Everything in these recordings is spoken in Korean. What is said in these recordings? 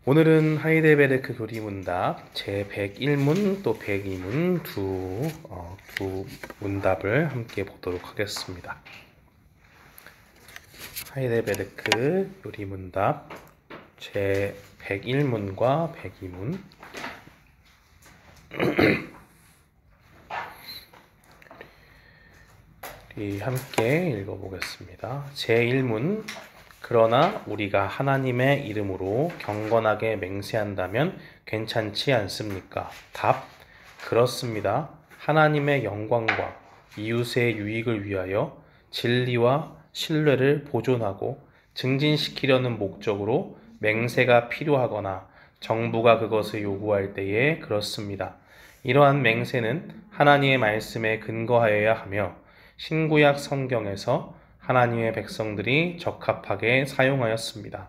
오늘은 하이델베르크 교리문답 제101문 또 102문 두 문답을 함께 보도록 하겠습니다. 하이델베르크 교리문답 제101문과 102문 함께 읽어보겠습니다. 제1문 그러나 우리가 하나님의 이름으로 경건하게 맹세한다면 괜찮지 않습니까? 답. 그렇습니다. 하나님의 영광과 이웃의 유익을 위하여 진리와 신뢰를 보존하고 증진시키려는 목적으로 맹세가 필요하거나 정부가 그것을 요구할 때에 그렇습니다. 이러한 맹세는 하나님의 말씀에 근거하여야 하며 신구약 성경에서 하나님의 백성들이 적합하게 사용하였습니다.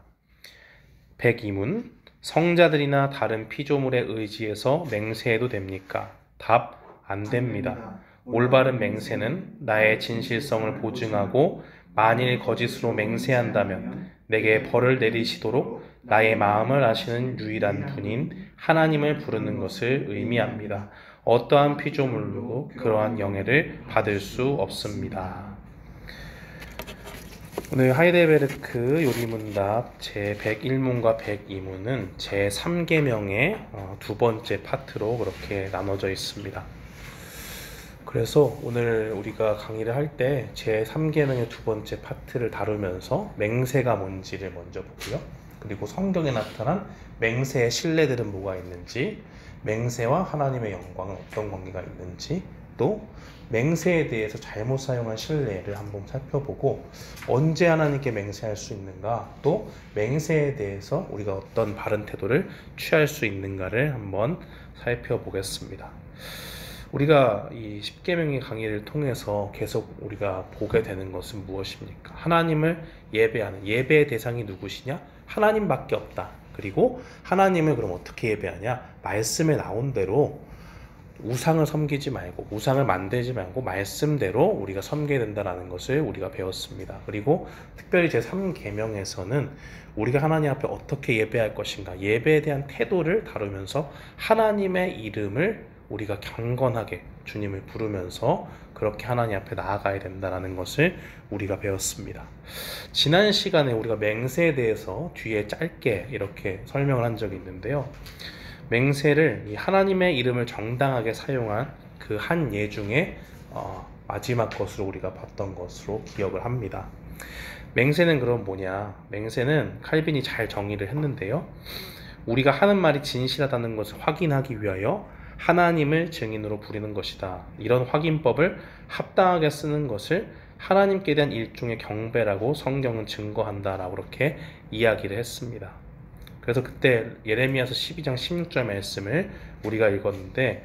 102문 성자들이나 다른 피조물에 의지해서 맹세해도 됩니까? 답. 안 됩니다. 올바른 맹세는 나의 진실성을 보증하고 만일 거짓으로 맹세한다면 내게 벌을 내리시도록 나의 마음을 아시는 유일한 분인 하나님을 부르는 것을 의미합니다. 어떠한 피조물도 그러한 영예를 받을 수 없습니다. 오늘 하이델베르크 요리문답 제101문과 102문은 제3계명의 두 번째 파트로 그렇게 나눠져 있습니다. 그래서 오늘 우리가 강의를 할 때 제3계명의 두 번째 파트를 다루면서 맹세가 뭔지를 먼저 보고요. 그리고 성경에 나타난 맹세의 신뢰들은 뭐가 있는지, 맹세와 하나님의 영광은 어떤 관계가 있는지, 또 맹세에 대해서 잘못 사용한 신뢰를 한번 살펴보고 언제 하나님께 맹세할 수 있는가, 또 맹세에 대해서 우리가 어떤 바른 태도를 취할 수 있는가를 한번 살펴보겠습니다. 우리가 이 10계명의 강의를 통해서 계속 우리가 보게 되는 것은 무엇입니까? 하나님을 예배하는, 예배의 대상이 누구시냐? 하나님밖에 없다. 그리고 하나님을 그럼 어떻게 예배하냐? 말씀에 나온 대로 우상을 섬기지 말고, 우상을 만들지 말고 말씀대로 우리가 섬겨야 된다는 것을 우리가 배웠습니다. 그리고 특별히 제3계명에서는 우리가 하나님 앞에 어떻게 예배할 것인가, 예배에 대한 태도를 다루면서 하나님의 이름을 우리가 경건하게 주님을 부르면서 그렇게 하나님 앞에 나아가야 된다는 것을 우리가 배웠습니다. 지난 시간에 우리가 맹세에 대해서 뒤에 짧게 이렇게 설명을 한 적이 있는데요. 맹세를 하나님의 이름을 정당하게 사용한 그 한 예 중에 마지막 것으로 우리가 봤던 것으로 기억을 합니다. 맹세는 그럼 뭐냐? 맹세는 칼빈이 잘 정의를 했는데요. 우리가 하는 말이 진실하다는 것을 확인하기 위하여 하나님을 증인으로 부리는 것이다. 이런 확인법을 합당하게 쓰는 것을 하나님께 대한 일종의 경배라고 성경은 증거한다라고 그렇게 이야기를 했습니다. 그래서 그때 예레미야서 12장 16절 말씀을 우리가 읽었는데,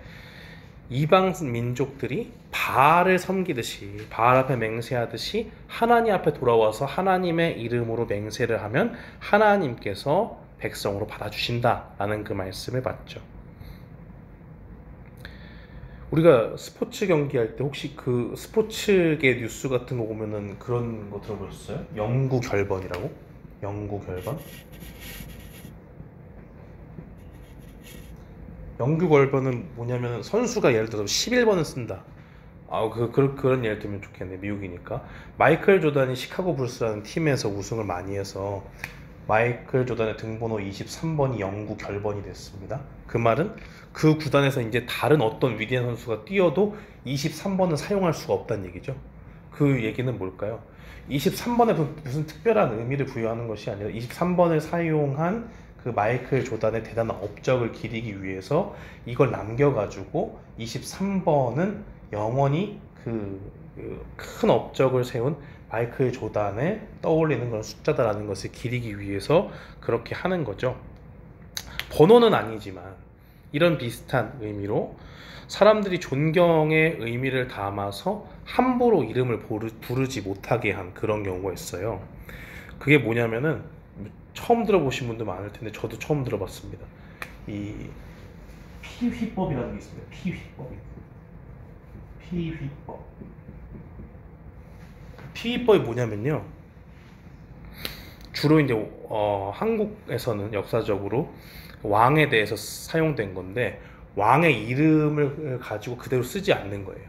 이방 민족들이 바알을 섬기듯이, 바알 앞에 맹세하듯이 하나님 앞에 돌아와서 하나님의 이름으로 맹세를 하면 하나님께서 백성으로 받아주신다라는 그 말씀을 봤죠. 우리가 스포츠 경기할 때 혹시 그 스포츠계 뉴스 같은 거 보면은 그런 거 들어보셨어요? 영구 결번이라고? 영구 결번? 영구 결번은 뭐냐면 선수가 예를 들어서 11번을 쓴다. 그런 예를 들면 좋겠네. 미국이니까. 마이클 조던이 시카고 불스라는 팀에서 우승을 많이 해서 마이클 조던의 등번호 23번이 영구 결번이 됐습니다. 그 말은 그 구단에서 이제 다른 어떤 위대한 선수가 뛰어도 23번은 사용할 수가 없다는 얘기죠. 그 얘기는 뭘까요? 23번에 무슨 특별한 의미를 부여하는 것이 아니라 23번을 사용한 그 마이클 조던의 대단한 업적을 기리기 위해서 이걸 남겨가지고 23번은 영원히 그 큰 업적을 세운 마이클 조던에 떠올리는 그런 숫자다라는 것을 기리기 위해서 그렇게 하는 거죠. 번호는 아니지만 이런 비슷한 의미로 사람들이 존경의 의미를 담아서 함부로 이름을 부르지 못하게 한 그런 경우가 있어요. 그게 뭐냐면은 처음 들어보신 분도 많을 텐데 저도 처음 들어봤습니다. 이 피휘법이라는 게 있습니다. 피휘법이 뭐냐면요, 주로 이제 한국에서는 역사적으로 왕에 대해서 사용된 건데 왕의 이름을 가지고 그대로 쓰지 않는 거예요.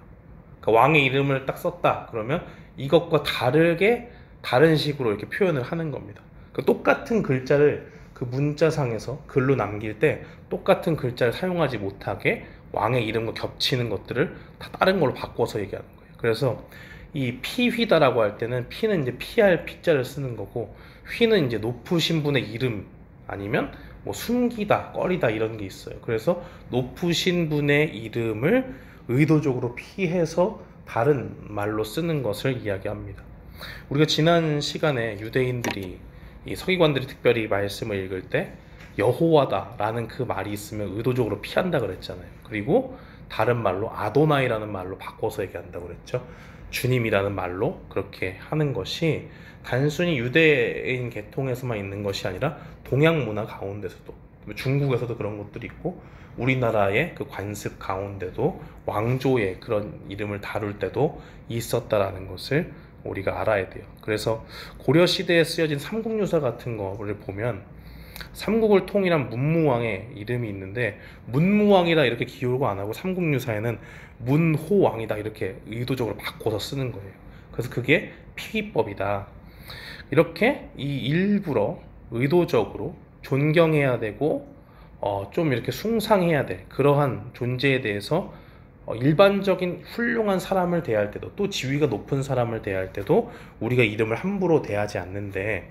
그러니까 왕의 이름을 딱 썼다 그러면 이것과 다르게 다른 식으로 이렇게 표현을 하는 겁니다. 그러니까 똑같은 글자를 그 문자상에서 글로 남길 때 똑같은 글자를 사용하지 못하게 왕의 이름과 겹치는 것들을 다 다른 걸로 바꿔서 얘기하는 거예요. 그래서 이 피휘다라고 할 때는 피는 이제 피할 피자를 쓰는 거고 휘는 이제 높으신 분의 이름 아니면 뭐 숨기다, 꺼리다 이런 게 있어요. 그래서 높으신 분의 이름을 의도적으로 피해서 다른 말로 쓰는 것을 이야기합니다. 우리가 지난 시간에 유대인들이 이 서기관들이 특별히 말씀을 읽을 때 여호와다라는 그 말이 있으면 의도적으로 피한다 그랬잖아요. 그리고 다른 말로 아도나이라는 말로 바꿔서 얘기한다고 그랬죠. 주님이라는 말로 그렇게 하는 것이 단순히 유대인 계통에서만 있는 것이 아니라 동양 문화 가운데서도 중국에서도 그런 것들이 있고 우리나라의 그 관습 가운데도 왕조의 그런 이름을 다룰 때도 있었다라는 것을 우리가 알아야 돼요. 그래서 고려 시대에 쓰여진 삼국유사 같은 거를 보면 삼국을 통일한 문무왕의 이름이 있는데 문무왕이라 이렇게 기울고 안 하고 삼국유사에는 문호왕이다 이렇게 의도적으로 바꿔서 쓰는 거예요. 그래서 그게 피기법이다. 이렇게 이 일부러 의도적으로 존경해야 되고 좀 이렇게 숭상해야 될 그러한 존재에 대해서 일반적인 훌륭한 사람을 대할 때도 또 지위가 높은 사람을 대할 때도 우리가 이름을 함부로 대하지 않는데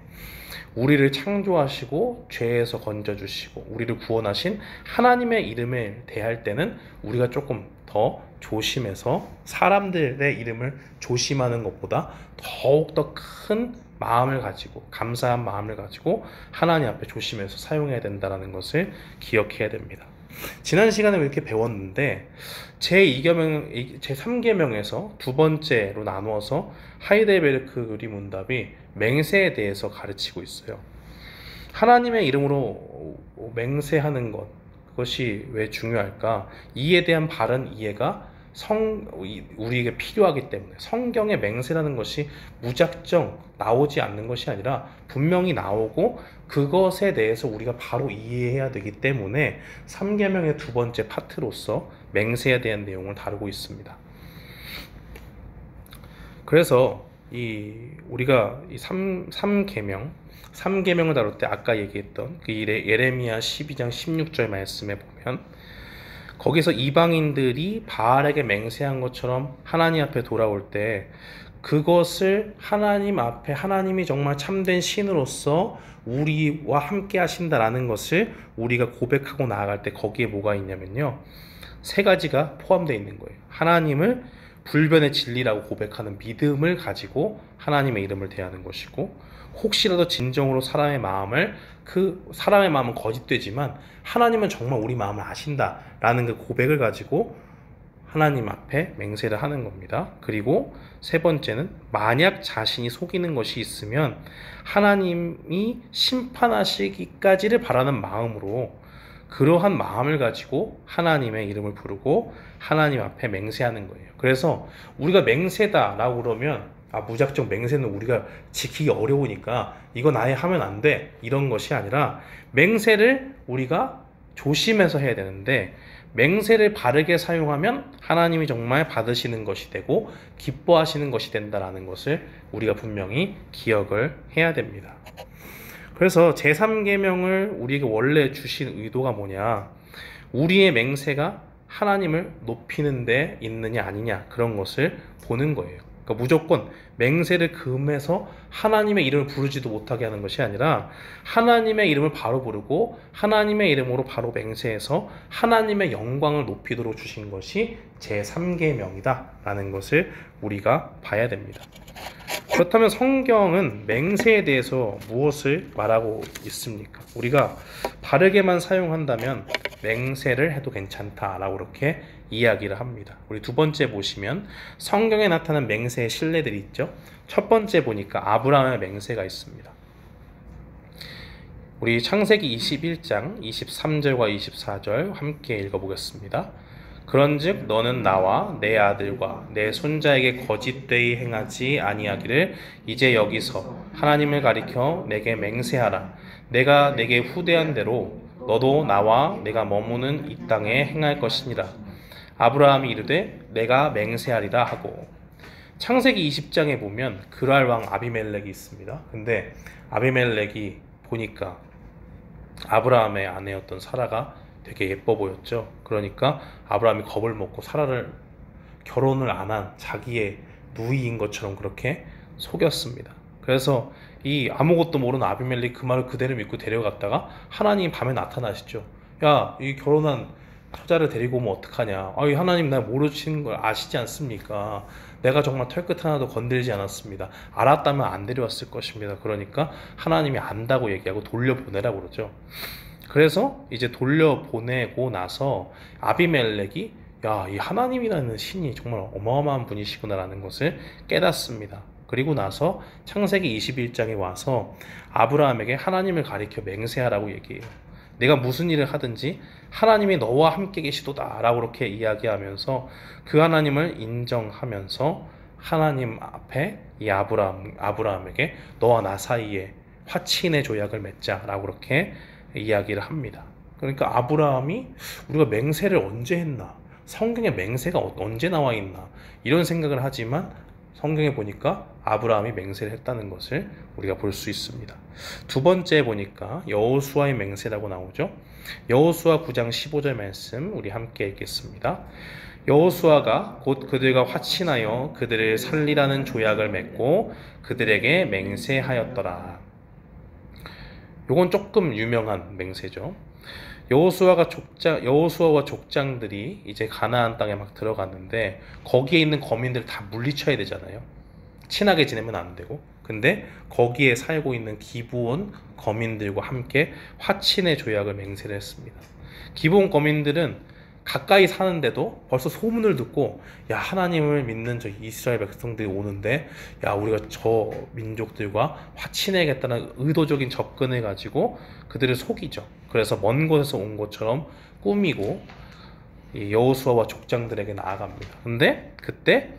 우리를 창조하시고 죄에서 건져주시고 우리를 구원하신 하나님의 이름을 대할 때는 우리가 조금 더 조심해서 사람들의 이름을 조심하는 것보다 더욱더 큰 마음을 가지고 감사한 마음을 가지고 하나님 앞에 조심해서 사용해야 된다는 것을 기억해야 됩니다. 지난 시간에 이렇게 배웠는데 제3계명에서 두 번째로 나누어서 하이델베르크 의리문답이 맹세에 대해서 가르치고 있어요. 하나님의 이름으로 맹세하는 것, 그것이 왜 중요할까? 이에 대한 바른 이해가 우리에게 필요하기 때문에 성경의 맹세라는 것이 무작정 나오지 않는 것이 아니라 분명히 나오고 그것에 대해서 우리가 바로 이해해야 되기 때문에 3계명의 두 번째 파트로서 맹세에 대한 내용을 다루고 있습니다. 그래서 우리가 이 3계명을 다룰 때 아까 얘기했던 그 예레미야 12장 16절 말씀에 보면 거기서 이방인들이 바알에게 맹세한 것처럼 하나님 앞에 돌아올 때 그것을 하나님 앞에 하나님이 정말 참된 신으로서 우리와 함께 하신다라는 것을 우리가 고백하고 나아갈 때 거기에 뭐가 있냐면요, 세 가지가 포함되어 있는 거예요. 하나님을 불변의 진리라고 고백하는 믿음을 가지고 하나님의 이름을 대하는 것이고, 혹시라도 진정으로 사람의 마음은 거짓되지만 하나님은 정말 우리 마음을 아신다라는 그 고백을 가지고 하나님 앞에 맹세를 하는 겁니다. 그리고 세 번째는 만약 자신이 속이는 것이 있으면 하나님이 심판하시기까지를 바라는 마음으로 그러한 마음을 가지고 하나님의 이름을 부르고 하나님 앞에 맹세하는 거예요. 그래서 우리가 맹세다라고 그러면 무작정 맹세는 우리가 지키기 어려우니까 이건 아예 하면 안 돼 이런 것이 아니라 맹세를 우리가 조심해서 해야 되는데 맹세를 바르게 사용하면 하나님이 정말 받으시는 것이 되고 기뻐하시는 것이 된다라는 것을 우리가 분명히 기억을 해야 됩니다. 그래서 제3계명을 우리에게 원래 주신 의도가 뭐냐, 우리의 맹세가 하나님을 높이는 데 있느냐 아니냐 그런 것을 보는 거예요. 그러니까 무조건 맹세를 금해서 하나님의 이름을 부르지도 못하게 하는 것이 아니라 하나님의 이름을 바로 부르고 하나님의 이름으로 바로 맹세해서 하나님의 영광을 높이도록 주신 것이 제3계명이다 라는 것을 우리가 봐야 됩니다. 그렇다면 성경은 맹세에 대해서 무엇을 말하고 있습니까? 우리가 바르게만 사용한다면 맹세를 해도 괜찮다라고 그렇게 이야기를 합니다. 우리 두 번째 보시면 성경에 나타난 맹세의 신뢰들이 있죠. 첫 번째 보니까 아브라함의 맹세가 있습니다. 우리 창세기 21장 23절과 24절 함께 읽어보겠습니다. 그런즉 너는 나와 내 아들과 내 손자에게 거짓되이 행하지 아니하기를 이제 여기서 하나님을 가리켜 내게 맹세하라. 내가 내게 후대한 대로 너도 나와 내가 머무는 이 땅에 행할 것이니라. 아브라함이 이르되 내가 맹세하리라 하고. 창세기 20장에 보면 그랄 왕 아비멜렉이 있습니다. 근데 아비멜렉이 보니까 아브라함의 아내였던 사라가 되게 예뻐 보였죠. 그러니까 아브라함이 겁을 먹고 사라를 결혼을 안 한 자기의 누이인 것처럼 그렇게 속였습니다. 그래서 이 아무것도 모르는 아비멜렉 그 말을 그대로 믿고 데려갔다가 하나님 밤에 나타나시죠. 야, 이 결혼한 처자를 데리고 오면 어떡하냐. 이 하나님 나 모르시는 걸 아시지 않습니까? 내가 정말 털끝 하나도 건들지 않았습니다. 알았다면 안 데려왔을 것입니다. 그러니까 하나님이 안다고 얘기하고 돌려보내라고 그러죠. 그래서 이제 돌려보내고 나서 아비멜렉이 야, 이 하나님이라는 신이 정말 어마어마한 분이시구나라는 것을 깨닫습니다. 그리고 나서 창세기 21장에 와서 아브라함에게 하나님을 가리켜 맹세하라고 얘기해요. 내가 무슨 일을 하든지 하나님이 너와 함께 계시도다 라고 그렇게 이야기하면서 그 하나님을 인정하면서 하나님 앞에 이 아브라함에게 너와 나 사이에 화친의 조약을 맺자 라고 그렇게 이야기를 합니다. 그러니까 아브라함이 우리가 맹세를 언제 했나, 성경에 맹세가 언제 나와 있나 이런 생각을 하지만 성경에 보니까 아브라함이 맹세를 했다는 것을 우리가 볼 수 있습니다. 두 번째 보니까 여호수아의 맹세라고 나오죠. 여호수아 9장 15절 말씀 우리 함께 읽겠습니다. 여호수아가 곧 그들과 화친하여 그들을 살리라는 조약을 맺고 그들에게 맹세하였더라. 요건 조금 유명한 맹세죠. 여호수아와 족장들이 이제 가나안 땅에 막 들어갔는데 거기에 있는 거민들 다 물리쳐야 되잖아요. 친하게 지내면 안 되고. 근데 거기에 살고 있는 기브온 거민들과 함께 화친의 조약을 맹세를 했습니다. 기브온 거민들은 가까이 사는데도 벌써 소문을 듣고 야, 하나님을 믿는 저 이스라엘 백성들이 오는데 야, 우리가 저 민족들과 화친해야겠다는 의도적인 접근을 가지고 그들을 속이죠. 그래서 먼 곳에서 온 것처럼 꾸미고 이 여호수아와 족장들에게 나아갑니다. 근데 그때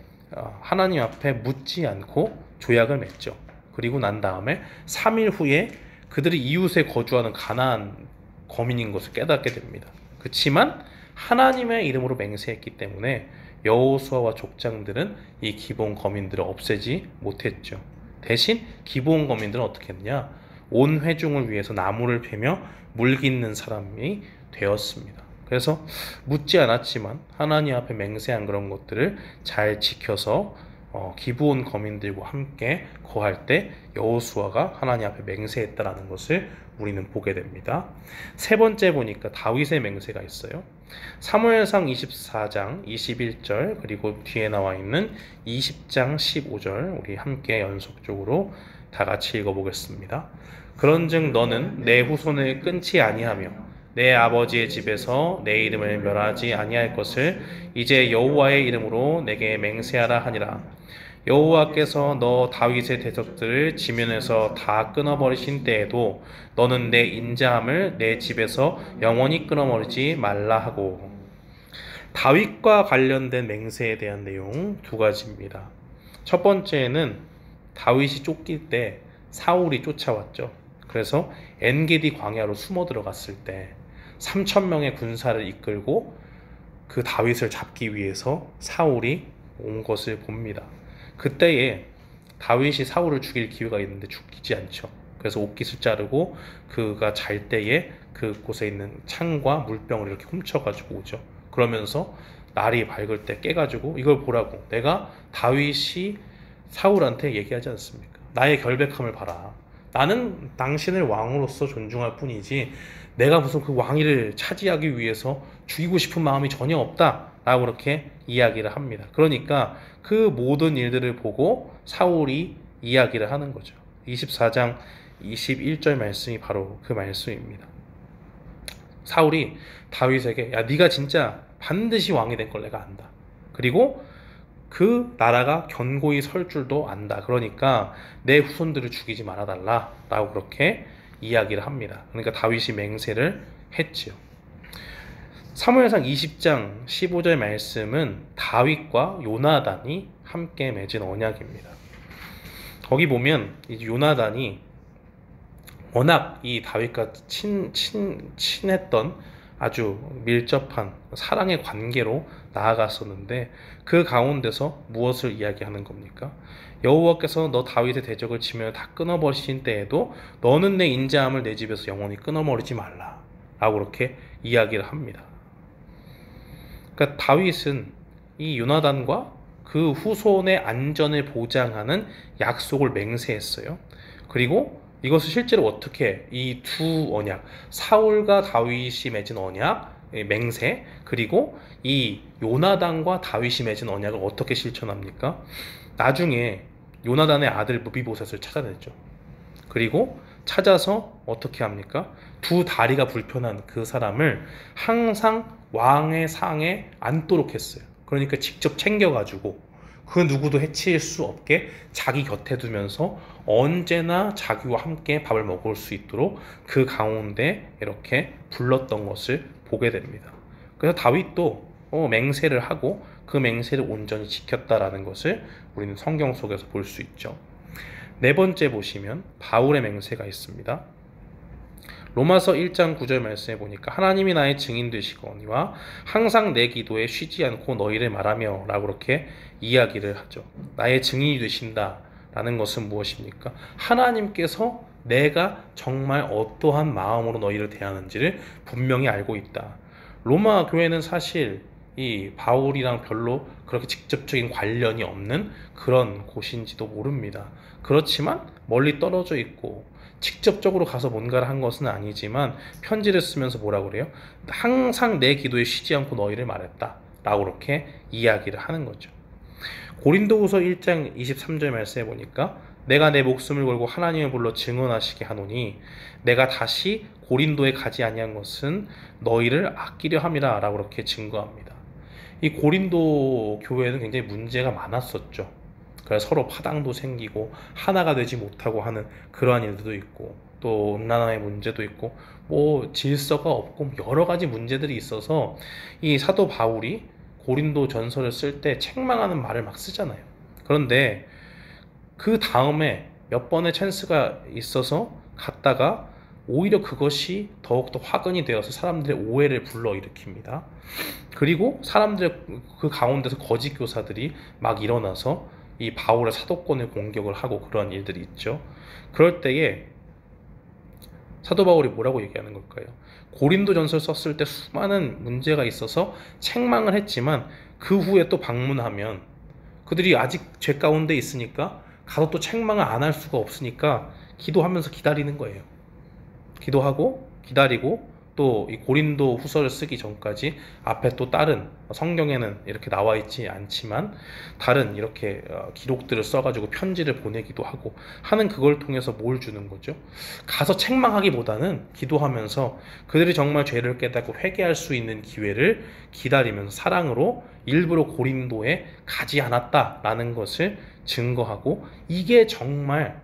하나님 앞에 묻지 않고 조약을 맺죠. 그리고 난 다음에 3일 후에 그들이 이웃에 거주하는 가나안 거민인 것을 깨닫게 됩니다. 그렇지만 하나님의 이름으로 맹세했기 때문에 여호수아와 족장들은 이 기브온 거민들을 없애지 못했죠. 대신 기브온 거민들은 어떻게 했냐? 온 회중을 위해서 나무를 베며 물깃는 사람이 되었습니다. 그래서 묻지 않았지만 하나님 앞에 맹세한 그런 것들을 잘 지켜서 기브온 거민들과 함께 거할 때 여호수아가 하나님 앞에 맹세했다라는 것을 우리는 보게 됩니다. 세 번째 보니까 다윗의 맹세가 있어요. 사무엘상 24장 21절 그리고 뒤에 나와 있는 20장 15절 우리 함께 연속적으로 다 같이 읽어보겠습니다. 그런즉 너는 내 후손을 끊지 아니하며 내 아버지의 집에서 내 이름을 멸하지 아니할 것을 이제 여호와의 이름으로 내게 맹세하라 하니라. 여호와께서 너 다윗의 대적들을 지면에서 다 끊어버리신 때에도 너는 내 인자함을 내 집에서 영원히 끊어버리지 말라 하고. 다윗과 관련된 맹세에 대한 내용 두 가지입니다. 첫 번째는 다윗이 쫓길 때 사울이 쫓아왔죠. 그래서 엔게디 광야로 숨어 들어갔을 때 3,000명의 군사를 이끌고 그 다윗을 잡기 위해서 사울이 온 것을 봅니다. 그때에 다윗이 사울을 죽일 기회가 있는데 죽이지 않죠. 그래서 옷깃을 자르고 그가 잘 때에 그곳에 있는 창과 물병을 이렇게 훔쳐가지고 오죠. 그러면서 날이 밝을 때 깨가지고 이걸 보라고, 내가 다윗이 사울한테 얘기하지 않습니까? 나의 결백함을 봐라. 나는 당신을 왕으로서 존중할 뿐이지 내가 무슨 그 왕위를 차지하기 위해서 죽이고 싶은 마음이 전혀 없다 라고 그렇게 이야기를 합니다. 그러니까 그 모든 일들을 보고 사울이 이야기를 하는 거죠. 24장 21절 말씀이 바로 그 말씀입니다. 사울이 다윗에게 야, 네가 진짜 반드시 왕이 된 걸 내가 안다. 그리고 그 나라가 견고히 설 줄도 안다. 그러니까 내 후손들을 죽이지 말아달라 라고 그렇게 이야기를 합니다. 그러니까 다윗이 맹세를 했지요. 사무엘상 20장 15절 말씀은 다윗과 요나단이 함께 맺은 언약입니다. 거기 보면 이 요나단이 워낙 이 다윗과 친했던 아주 밀접한 사랑의 관계로 나아갔었는데 그 가운데서 무엇을 이야기하는 겁니까? 여호와께서 너 다윗의 대적을 치며 다 끊어버리신 때에도 너는 내 인자함을 내 집에서 영원히 끊어버리지 말라 라고 그렇게 이야기를 합니다. 그러니까 다윗은 이 요나단과 그 후손의 안전을 보장하는 약속을 맹세했어요. 그리고 이것을 실제로 어떻게 이 두 언약, 사울과 다윗이 맺은 언약, 맹세, 그리고 이 요나단과 다윗이 맺은 언약을 어떻게 실천합니까? 나중에 요나단의 아들 무비보셋을 찾아냈죠. 그리고 찾아서 어떻게 합니까? 두 다리가 불편한 그 사람을 항상 왕의 상에 앉도록 했어요. 그러니까 직접 챙겨가지고 그 누구도 해칠 수 없게 자기 곁에 두면서 언제나 자기와 함께 밥을 먹을 수 있도록 그 가운데 이렇게 불렀던 것을 보게 됩니다. 그래서 다윗도 맹세를 하고 그 맹세를 온전히 지켰다라는 것을 우리는 성경 속에서 볼 수 있죠. 네 번째 보시면 바울의 맹세가 있습니다. 로마서 1장 9절 말씀에 보니까 하나님이 나의 증인 되시거니와 항상 내 기도에 쉬지 않고 너희를 말하며 라고 그렇게 이야기를 하죠. 나의 증인이 되신다 라는 것은 무엇입니까? 하나님께서 내가 정말 어떠한 마음으로 너희를 대하는지를 분명히 알고 있다. 로마 교회는 사실 이 바울이랑 별로 그렇게 직접적인 관련이 없는 그런 곳인지도 모릅니다. 그렇지만 멀리 떨어져 있고 직접적으로 가서 뭔가를 한 것은 아니지만 편지를 쓰면서 뭐라고 그래요? 항상 내 기도에 쉬지 않고 너희를 말했다 라고 그렇게 이야기를 하는 거죠. 고린도후서 1장 23절 말씀에 보니까 내가 내 목숨을 걸고 하나님을 불러 증언하시게 하노니 내가 다시 고린도에 가지 아니한 것은 너희를 아끼려 함이라 라고 그렇게 증거합니다. 이 고린도 교회는 굉장히 문제가 많았었죠. 그래서 서로 파당도 생기고 하나가 되지 못하고 하는 그러한 일들도 있고 또 음란함의 문제도 있고 뭐 질서가 없고 여러 가지 문제들이 있어서 이 사도 바울이 고린도 전서를 쓸 때 책망하는 말을 막 쓰잖아요. 그런데 그 다음에 몇 번의 찬스가 있어서 갔다가 오히려 그것이 더욱더 화근이 되어서 사람들의 오해를 불러일으킵니다. 그리고 사람들의 그 가운데서 거짓 교사들이 막 일어나서 이 바울의 사도권을 공격을 하고 그런 일들이 있죠. 그럴 때에 사도 바울이 뭐라고 얘기하는 걸까요? 고린도전서를 썼을 때 수많은 문제가 있어서 책망을 했지만 그 후에 또 방문하면 그들이 아직 죄 가운데 있으니까 가서 또 책망을 안 할 수가 없으니까 기도하면서 기다리는 거예요. 기도하고 기다리고 또 이 고린도 후서를 쓰기 전까지 앞에 또 다른 성경에는 이렇게 나와 있지 않지만 다른 이렇게 기록들을 써가지고 편지를 보내기도 하고 하는 그걸 통해서 뭘 주는 거죠? 가서 책망하기보다는 기도하면서 그들이 정말 죄를 깨닫고 회개할 수 있는 기회를 기다리면서 사랑으로 일부러 고린도에 가지 않았다라는 것을 증거하고 이게 정말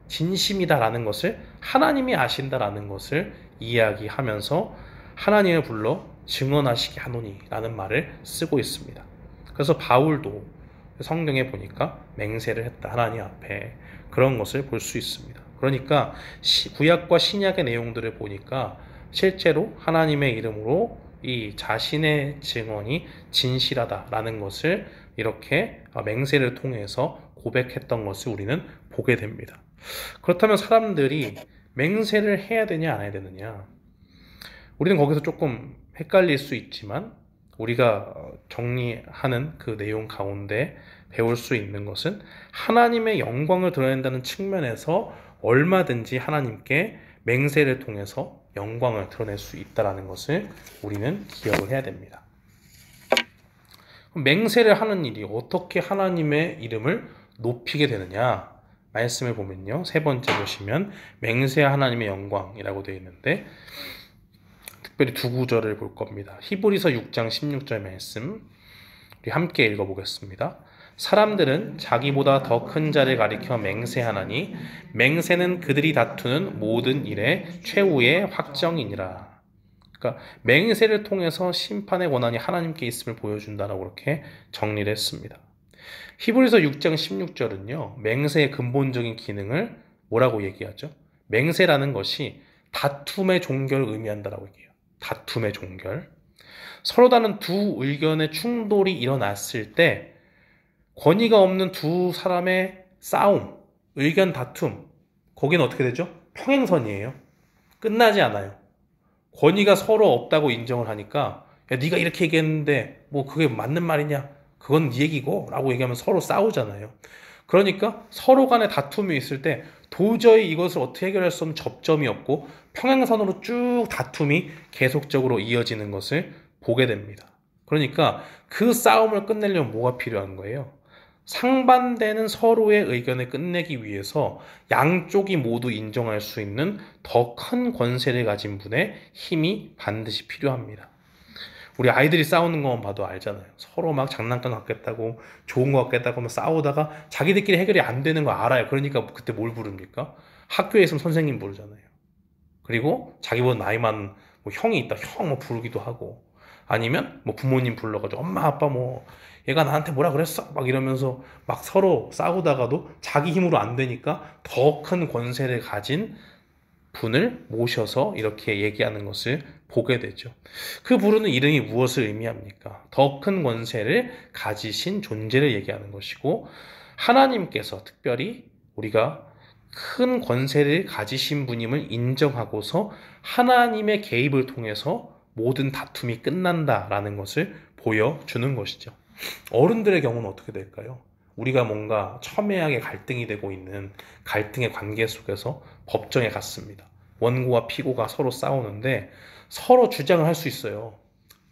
진심이다라는 것을 하나님이 아신다라는 것을 이야기하면서 하나님을 불러 증언하시게 하노니 라는 말을 쓰고 있습니다. 그래서 바울도 성경에 보니까 맹세를 했다. 하나님 앞에 그런 것을 볼 수 있습니다. 그러니까 구약과 신약의 내용들을 보니까 실제로 하나님의 이름으로 이 자신의 증언이 진실하다라는 것을 이렇게 맹세를 통해서 고백했던 것을 우리는 보게 됩니다. 그렇다면 사람들이 맹세를 해야 되냐 안 해야 되느냐, 우리는 거기서 조금 헷갈릴 수 있지만 우리가 정리하는 그 내용 가운데 배울 수 있는 것은 하나님의 영광을 드러낸다는 측면에서 얼마든지 하나님께 맹세를 통해서 영광을 드러낼 수 있다는 것을 우리는 기억을 해야 됩니다. 맹세를 하는 일이 어떻게 하나님의 이름을 높이게 되느냐, 말씀을 보면요, 세 번째 보시면 맹세 하나님의 영광이라고 되어 있는데 특별히 두 구절을 볼 겁니다. 히브리서 6장 16절 말씀 우리 함께 읽어보겠습니다. 사람들은 자기보다 더 큰 자를 가리켜 맹세하나니 맹세는 그들이 다투는 모든 일의 최후의 확정이니라. 그러니까 맹세를 통해서 심판의 권한이 하나님께 있음을 보여준다라고 그렇게 정리를 했습니다. 히브리서 6장 16절은요. 맹세의 근본적인 기능을 뭐라고 얘기하죠? 맹세라는 것이 다툼의 종결을 의미한다라고 얘기해요. 다툼의 종결. 서로 다른 두 의견의 충돌이 일어났을 때 권위가 없는 두 사람의 싸움, 의견 다툼, 거기는 어떻게 되죠? 평행선이에요. 끝나지 않아요. 권위가 서로 없다고 인정을 하니까 야, 네가 이렇게 얘기했는데 뭐 그게 맞는 말이냐? 그건 네 얘기고 라고 얘기하면 서로 싸우잖아요. 그러니까 서로 간에 다툼이 있을 때 도저히 이것을 어떻게 해결할 수 없는 접점이 없고 평행선으로 쭉 다툼이 계속적으로 이어지는 것을 보게 됩니다. 그러니까 그 싸움을 끝내려면 뭐가 필요한 거예요? 상반되는 서로의 의견을 끝내기 위해서 양쪽이 모두 인정할 수 있는 더 큰 권세를 가진 분의 힘이 반드시 필요합니다. 우리 아이들이 싸우는 것만 봐도 알잖아요. 서로 막 장난감 갖겠다고 좋은 거 갖겠다고 하면 싸우다가 자기들끼리 해결이 안 되는 거 알아요. 그러니까 그때 뭘 부릅니까? 학교에 있으면 선생님 부르잖아요. 그리고 자기보다 나이 많은 뭐 형이 있다. 형 뭐 부르기도 하고 아니면 뭐 부모님 불러가지고 엄마 아빠 뭐 얘가 나한테 뭐라 그랬어? 막 이러면서 막 서로 싸우다가도 자기 힘으로 안 되니까 더 큰 권세를 가진 분을 모셔서 이렇게 얘기하는 것을 보게 되죠. 그 부르는 이름이 무엇을 의미합니까? 더 큰 권세를 가지신 존재를 얘기하는 것이고 하나님께서 특별히 우리가 큰 권세를 가지신 분임을 인정하고서 하나님의 개입을 통해서 모든 다툼이 끝난다라는 것을 보여주는 것이죠. 어른들의 경우는 어떻게 될까요? 우리가 뭔가 첨예하게 갈등이 되고 있는 갈등의 관계 속에서 법정에 갔습니다. 원고와 피고가 서로 싸우는데 서로 주장을 할 수 있어요.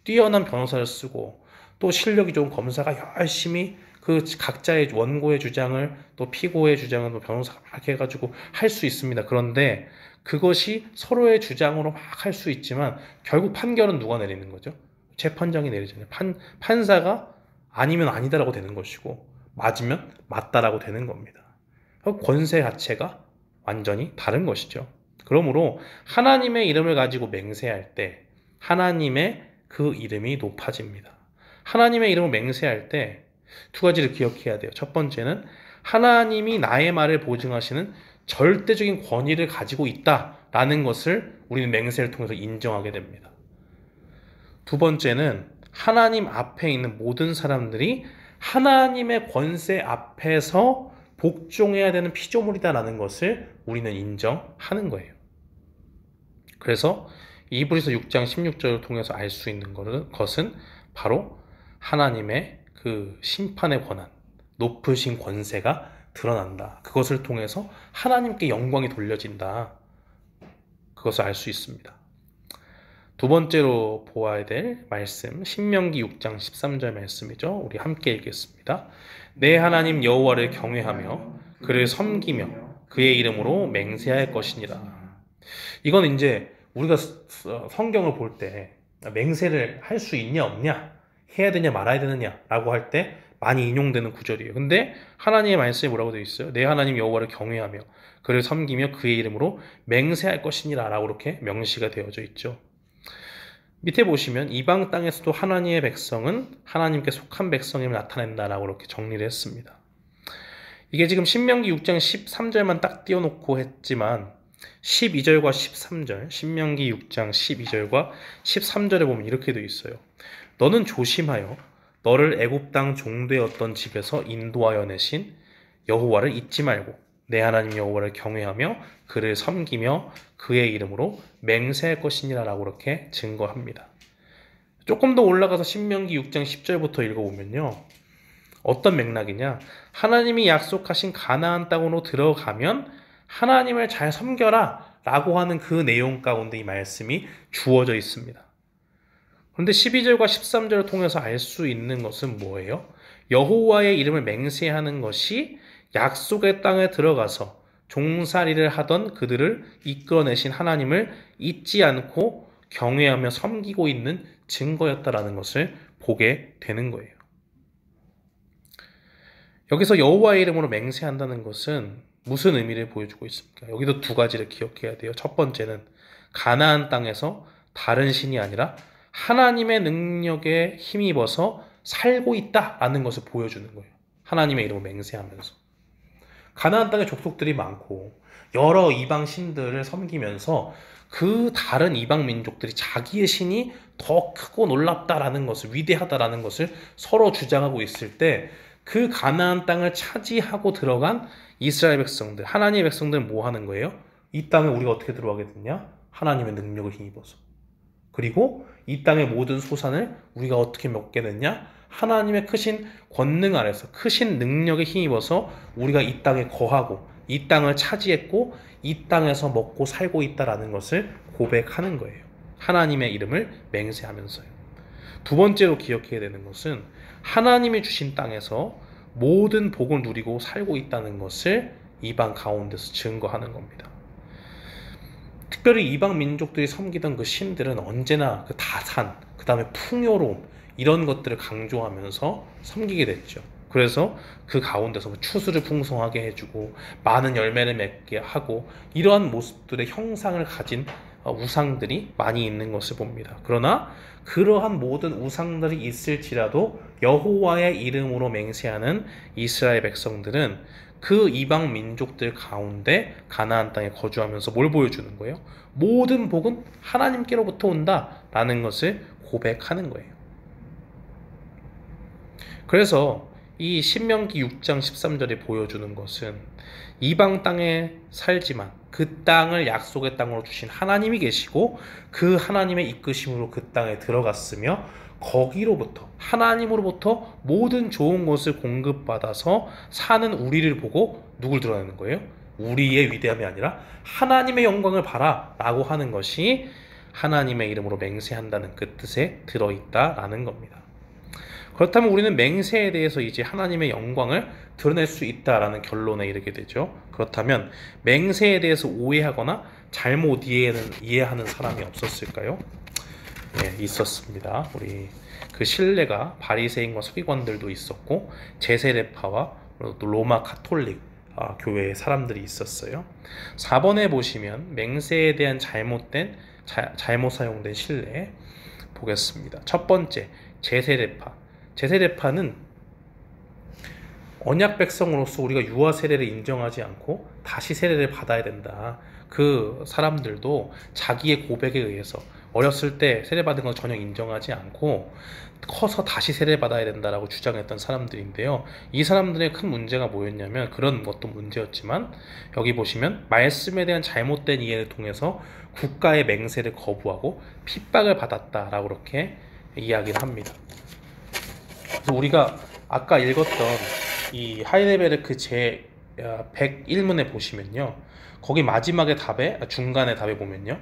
뛰어난 변호사를 쓰고 또 실력이 좋은 검사가 열심히 그 각자의 원고의 주장을 또 피고의 주장을 또 변호사가 막 해가지고 할 수 있습니다. 그런데 그것이 서로의 주장으로 막 할 수 있지만 결국 판결은 누가 내리는 거죠? 재판장이 내리잖아요. 판사가 아니면 아니다라고 되는 것이고 맞으면 맞다라고 되는 겁니다. 권세 자체가 완전히 다른 것이죠. 그러므로 하나님의 이름을 가지고 맹세할 때 하나님의 그 이름이 높아집니다. 하나님의 이름을 맹세할 때 두 가지를 기억해야 돼요. 첫 번째는 하나님이 나의 말을 보증하시는 절대적인 권위를 가지고 있다라는 것을 우리는 맹세를 통해서 인정하게 됩니다. 두 번째는 하나님 앞에 있는 모든 사람들이 하나님의 권세 앞에서 복종해야 되는 피조물이다라는 것을 우리는 인정하는 거예요. 그래서 히브리서 6장 16절을 통해서 알 수 있는 것은 바로 하나님의 그 심판의 권한, 높으신 권세가 드러난다. 그것을 통해서 하나님께 영광이 돌려진다. 그것을 알 수 있습니다. 두 번째로 보아야 될 말씀, 신명기 6장 13절 말씀이죠. 우리 함께 읽겠습니다. 내 하나님 여호와를 경외하며 그를 섬기며 그의 이름으로 맹세할 것이니라. 이건 이제 우리가 성경을 볼 때 맹세를 할 수 있냐 없냐, 해야 되냐 말아야 되느냐 라고 할 때 많이 인용되는 구절이에요. 근데 하나님의 말씀에 뭐라고 되어 있어요? 내 하나님 여호와를 경외하며 그를 섬기며 그의 이름으로 맹세할 것이니라 라고 이렇게 명시가 되어져 있죠. 밑에 보시면 이방 땅에서도 하나님의 백성은 하나님께 속한 백성임을 나타낸다라고 이렇게 정리를 했습니다. 이게 지금 신명기 6장 13절만 딱 띄워놓고 했지만 12절과 13절, 신명기 6장 12절과 13절에 보면 이렇게 되어 있어요. 너는 조심하여 너를 애굽 땅 종되었던 집에서 인도하여 내신 여호와를 잊지 말고 내 하나님 여호와를 경외하며 그를 섬기며 그의 이름으로 맹세할 것이니라 라고 이렇게 증거합니다. 조금 더 올라가서 신명기 6장 10절부터 읽어보면요. 어떤 맥락이냐? 하나님이 약속하신 가나안 땅으로 들어가면 하나님을 잘 섬겨라 라고 하는 그 내용 가운데 이 말씀이 주어져 있습니다. 그런데 12절과 13절을 통해서 알 수 있는 것은 뭐예요? 여호와의 이름을 맹세하는 것이 약속의 땅에 들어가서 종살이를 하던 그들을 이끌어내신 하나님을 잊지 않고 경외하며 섬기고 있는 증거였다라는 것을 보게 되는 거예요. 여기서 여호와의 이름으로 맹세한다는 것은 무슨 의미를 보여주고 있습니까? 여기도 두 가지를 기억해야 돼요. 첫 번째는 가나안 땅에서 다른 신이 아니라 하나님의 능력에 힘입어서 살고 있다라는 것을 보여주는 거예요. 하나님의 이름을 맹세하면서. 가나안 땅에 족속들이 많고 여러 이방 신들을 섬기면서 그 다른 이방 민족들이 자기의 신이 더 크고 놀랍다라는 것을, 위대하다라는 것을 서로 주장하고 있을 때 그 가나안 땅을 차지하고 들어간 이스라엘 백성들, 하나님의 백성들은 뭐 하는 거예요? 이 땅에 우리가 어떻게 들어가게 됐냐? 하나님의 능력을 힘입어서. 그리고 이 땅의 모든 소산을 우리가 어떻게 먹게 됐냐? 하나님의 크신 권능 아래서, 크신 능력에 힘입어서 우리가 이 땅에 거하고 이 땅을 차지했고 이 땅에서 먹고 살고 있다라는 것을 고백하는 거예요. 하나님의 이름을 맹세하면서요. 두 번째로 기억해야 되는 것은 하나님이 주신 땅에서 모든 복을 누리고 살고 있다는 것을 이방 가운데서 증거하는 겁니다. 특별히 이방 민족들이 섬기던 그 신들은 언제나 그 다산, 그 다음에 풍요로움, 이런 것들을 강조하면서 섬기게 됐죠. 그래서 그 가운데서 추수를 풍성하게 해주고 많은 열매를 맺게 하고 이러한 모습들의 형상을 가진 우상들이 많이 있는 것을 봅니다. 그러나 그러한 모든 우상들이 있을지라도 여호와의 이름으로 맹세하는 이스라엘 백성들은 그 이방 민족들 가운데 가나안 땅에 거주하면서 뭘 보여주는 거예요? 모든 복은 하나님께로부터 온다라는 것을 고백하는 거예요. 그래서 이 신명기 6장 13절에 보여주는 것은 이방 땅에 살지만 그 땅을 약속의 땅으로 주신 하나님이 계시고 그 하나님의 이끄심으로 그 땅에 들어갔으며 거기로부터, 하나님으로부터 모든 좋은 것을 공급받아서 사는 우리를 보고 누굴 드러내는 거예요? 우리의 위대함이 아니라 하나님의 영광을 봐라 라고 하는 것이 하나님의 이름으로 맹세한다는 그 뜻에 들어있다라는 겁니다. 그렇다면 우리는 맹세에 대해서 이제 하나님의 영광을 드러낼 수 있다라는 결론에 이르게 되죠. 그렇다면 맹세에 대해서 오해하거나 잘못 이해하는 사람이 없었을까요? 네, 있었습니다. 우리 그 신뢰가 바리새인과 서기관들도 있었고 제세례파와 로마 가톨릭 교회의 사람들이 있었어요. 4번에 보시면 맹세에 대한 잘못 사용된 신뢰 보겠습니다. 첫 번째, 제세례파. 제세례파는 언약 백성으로서 우리가 유아 세례를 인정하지 않고 다시 세례를 받아야 된다. 그 사람들도 자기의 고백에 의해서 어렸을 때 세례받은 건 전혀 인정하지 않고 커서 다시 세례받아야 된다라고 주장했던 사람들인데요. 이 사람들의 큰 문제가 뭐였냐면, 그런 것도 문제였지만 여기 보시면 말씀에 대한 잘못된 이해를 통해서 국가의 맹세를 거부하고 핍박을 받았다라고 그렇게 이야기를 합니다. 그래서 우리가 아까 읽었던 이 하이델베르크 제 101문에 보시면요, 거기 마지막에 중간에 답에 보면요,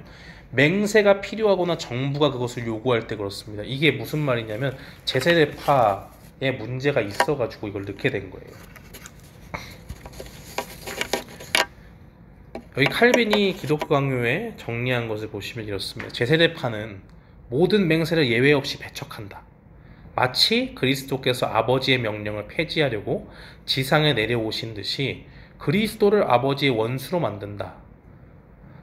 맹세가 필요하거나 정부가 그것을 요구할 때 그렇습니다. 이게 무슨 말이냐면 제세례파에 문제가 있어가지고 이걸 넣게 된 거예요. 여기 칼빈이 기독교 강요에 정리한 것을 보시면 이렇습니다. 제세례파는 모든 맹세를 예외 없이 배척한다. 마치 그리스도께서 아버지의 명령을 폐지하려고 지상에 내려오신 듯이 그리스도를 아버지의 원수로 만든다.